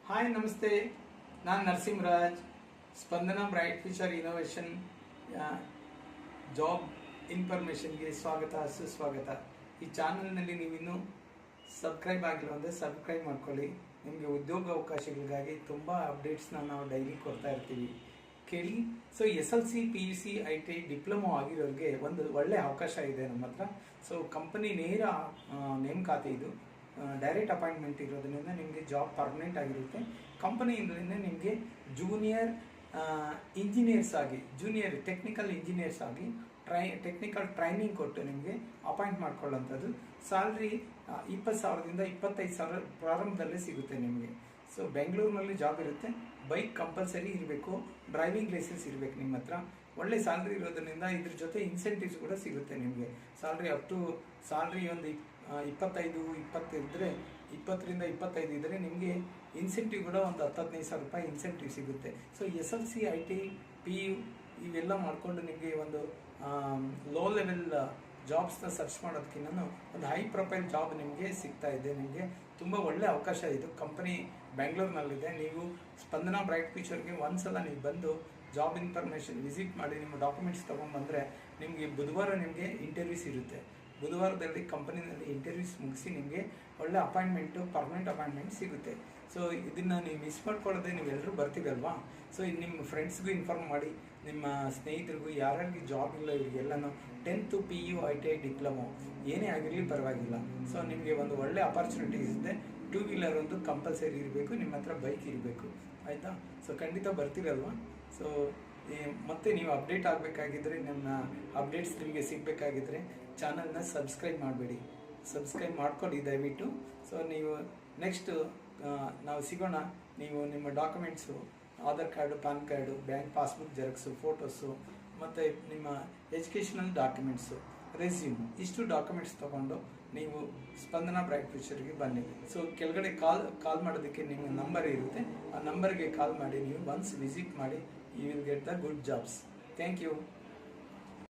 Hi ನಮಸ್ತೆ, ನಾನು ನರಸಿಂಹರಾಜ್. ಸ್ಪಂದನ bright future innovation job ಇನ್ಫಾರ್ಮೇಷನ್ಗೆ ಸ್ವಾಗತ, ಸುಸ್ವಾಗತ. ಈ ಚಾನಲ್ನಲ್ಲಿ ನೀವಿನ್ನೂ ಸಬ್ಸ್ಕ್ರೈಬ್ ಆಗಿಲ್ಲ ಅಂದರೆ ಸಬ್ಸ್ಕ್ರೈಬ್ ಮಾಡ್ಕೊಳ್ಳಿ. ನಿಮಗೆ ಉದ್ಯೋಗ ಅವಕಾಶಗಳಿಗಾಗಿ ತುಂಬ ಅಪ್ಡೇಟ್ಸ್ನ ನಾವು ಡೈಲಿ ಕೊಡ್ತಾ ಇರ್ತೀವಿ, ಕೇಳಿ. So SLC PUC ITI diploma ಆಗಿರೋರಿಗೆ ಒಂದು ಒಳ್ಳೆ ಅವಕಾಶ ಇದೆ ನಮ್ಮ ಹತ್ರ. ಸೊ ಕಂಪನಿ ನೇರ ನೇಮಕಾತಿ, ಇದು ಡೈರೆಕ್ಟ್ ಅಪಾಯಿಂಟ್ಮೆಂಟ್ ಇರೋದ್ರಿಂದ ನಿಮಗೆ ಜಾಬ್ ಪರ್ಮನೆಂಟ್ ಆಗಿರುತ್ತೆ. ಕಂಪನಿಯಿಂದ ನಿಮಗೆ ಜೂನಿಯರ್ ಇಂಜಿನಿಯರ್ಸ್ ಆಗಿ, ಜೂನಿಯರ್ ಟೆಕ್ನಿಕಲ್ ಇಂಜಿನಿಯರ್ಸ್ ಆಗಿ ಟೆಕ್ನಿಕಲ್ ಟ್ರೈನಿಂಗ್ ಕೊಟ್ಟು ನಿಮಗೆ ಅಪಾಯಿಂಟ್ ಮಾಡ್ಕೊಳ್ಳೋಂಥದ್ದು. ಸ್ಯಾಲ್ರಿ 20,000ದಿಂದ 25,000 ಪ್ರಾರಂಭದಲ್ಲೇ ಸಿಗುತ್ತೆ ನಿಮಗೆ. ಸೊ ಬೆಂಗಳೂರಿನಲ್ಲಿ ಜಾಬ್ ಇರುತ್ತೆ. ಬೈಕ್ ಕಂಪಲ್ಸರಿ ಇರಬೇಕು, ಡ್ರೈವಿಂಗ್ ಲೈಸೆನ್ಸ್ ಇರಬೇಕು ನಿಮ್ಮ ಹತ್ರ. ಒಳ್ಳೆ ಸ್ಯಾಲ್ರಿ ಇರೋದ್ರಿಂದ ಇದ್ರ ಜೊತೆ ಇನ್ಸೆಂಟಿವ್ಸ್ ಕೂಡ ಸಿಗುತ್ತೆ ನಿಮಗೆ. ಸ್ಯಾಲ್ರಿ ಒಂದು 25-20 ಇದ್ದರೆ, 20ರಿಂದ 25 ಇದ್ದರೆ ನಿಮಗೆ ಇನ್ಸೆಂಟಿವ್ ಕೂಡ ಒಂದು 10-15,000 ರೂಪಾಯಿ ಇನ್ಸೆಂಟಿವ್ ಸಿಗುತ್ತೆ. ಸೊ SLC ITI PU ಇವೆಲ್ಲ ಮಾಡಿಕೊಂಡು ನಿಮಗೆ ಒಂದು ಲೋ ಲೆವೆಲ್ ಜಾಬ್ಸ್ನ ಸರ್ಚ್ ಮಾಡೋದಕ್ಕಿಂತ ಒಂದು ಹೈ ಪ್ರೊಫೈಲ್ ಜಾಬ್ ನಿಮಗೆ ಸಿಗ್ತಾ ಇದೆ. ನಿಮಗೆ ತುಂಬ ಒಳ್ಳೆ ಅವಕಾಶ ಇದು. ಕಂಪನಿ ಬೆಂಗಳೂರಿನಲ್ಲಿದೆ. ನೀವು ಸ್ಪಂದನ ಬ್ರೈಟ್ ಫ್ಯೂಚರ್ಗೆ ಒಂದ್ಸಲ ನೀವು ಬಂದು ಜಾಬ್ ಇನ್ಫಾರ್ಮೇಷನ್ ವಿಸಿಟ್ ಮಾಡಿ ನಿಮ್ಮ ಡಾಕ್ಯುಮೆಂಟ್ಸ್ ತೊಗೊಂಡ್ಬಂದರೆ ನಿಮಗೆ ಬುಧವಾರ ನಿಮಗೆ ಇಂಟರ್ವ್ಯೂಸ್ ಇರುತ್ತೆ. ಬುಧವಾರದಲ್ಲಿ ಕಂಪನಿನಲ್ಲಿ ಇಂಟರ್ವ್ಯೂಸ್ ಮುಗಿಸಿ ನಿಮಗೆ ಒಳ್ಳೆ ಅಪಾಯಿಂಟ್ಮೆಂಟು, ಪರ್ಮನೆಂಟ್ ಅಪಾಯಿಂಟ್ಮೆಂಟ್ ಸಿಗುತ್ತೆ. ಸೊ ಇದನ್ನು ನೀವು ಮಿಸ್ ಮಾಡ್ಕೊಳ್ಳೋದೆ, ನೀವೆಲ್ಲರೂ ಬರ್ತೀರಲ್ವಾ. ಸೊ ನಿಮ್ಮ ಫ್ರೆಂಡ್ಸ್ಗೂ ಇನ್ಫಾರ್ಮ್ ಮಾಡಿ, ನಿಮ್ಮ ಸ್ನೇಹಿತರಿಗೂ, ಯಾರ್ಯಾರಿಗೆ ಜಾಬ್ ಇಲ್ಲ ಇವರಿಗೆಲ್ಲನೂ 10th PU ITI ಡಿಪ್ಲೊಮೊ ಏನೇ ಆಗಿರಲಿ ಪರವಾಗಿಲ್ಲ. ಸೊ ನಿಮಗೆ ಒಂದು ಒಳ್ಳೆ ಅಪಾರ್ಚುನಿಟೀಸ್ ಇದೆ. 2 ವೀಲರ್ ಒಂದು ಕಂಪಲ್ಸರಿ ಇರಬೇಕು, ನಿಮ್ಮ ಹತ್ರ ಬೈಕ್ ಇರಬೇಕು, ಆಯಿತಾ. ಸೊ ಖಂಡಿತ ಬರ್ತೀರಲ್ವಾ. ಸೊ ಮತ್ತೆ ನೀವು ಅಪ್ಡೇಟ್ ಆಗಬೇಕಾಗಿದ್ದರೆ, ನಮ್ಮ ಅಪ್ಡೇಟ್ಸ್ ನಿಮಗೆ ಸಿಗಬೇಕಾಗಿದ್ದರೆ ಚಾನಲ್ನ ಸಬ್ಸ್ಕ್ರೈಬ್ ಮಾಡಬೇಡಿ, ಸಬ್ಸ್ಕ್ರೈಬ್ ಮಾಡ್ಕೊಳ್ಳಿ ದಯವಿಟ್ಟು. ಸೊ ನೀವು ನೆಕ್ಸ್ಟ್ ನಾವು ಸಿಗೋಣ. ನೀವು ನಿಮ್ಮ documents, Aadhaar card, PAN card, bank passbook xerox, photos, ಮತ್ತು ನಿಮ್ಮ ಎಜುಕೇಷನಲ್ ಡಾಕ್ಯುಮೆಂಟ್ಸು, ರೆಸ್ಯೂಮ್, ಇಷ್ಟು ಡಾಕ್ಯುಮೆಂಟ್ಸ್ ತೊಗೊಂಡು ನೀವು ಸ್ಪಂದನ ಬ್ರೈಟ್ ಫ್ಯೂಚರ್ಗೆ ಬನ್ನಿ. ಸೊ ಕೆಳಗಡೆ ಕಾಲ್ ಮಾಡೋದಕ್ಕೆ ನಿಮ್ಮ ನಂಬರ್ ಇರುತ್ತೆ. ಆ ನಂಬರ್ಗೆ ಕಾಲ್ ಮಾಡಿ ನೀವು ಒನ್ಸ್ ವಿಸಿಟ್ ಮಾಡಿ. You will get the good jobs. Thank you.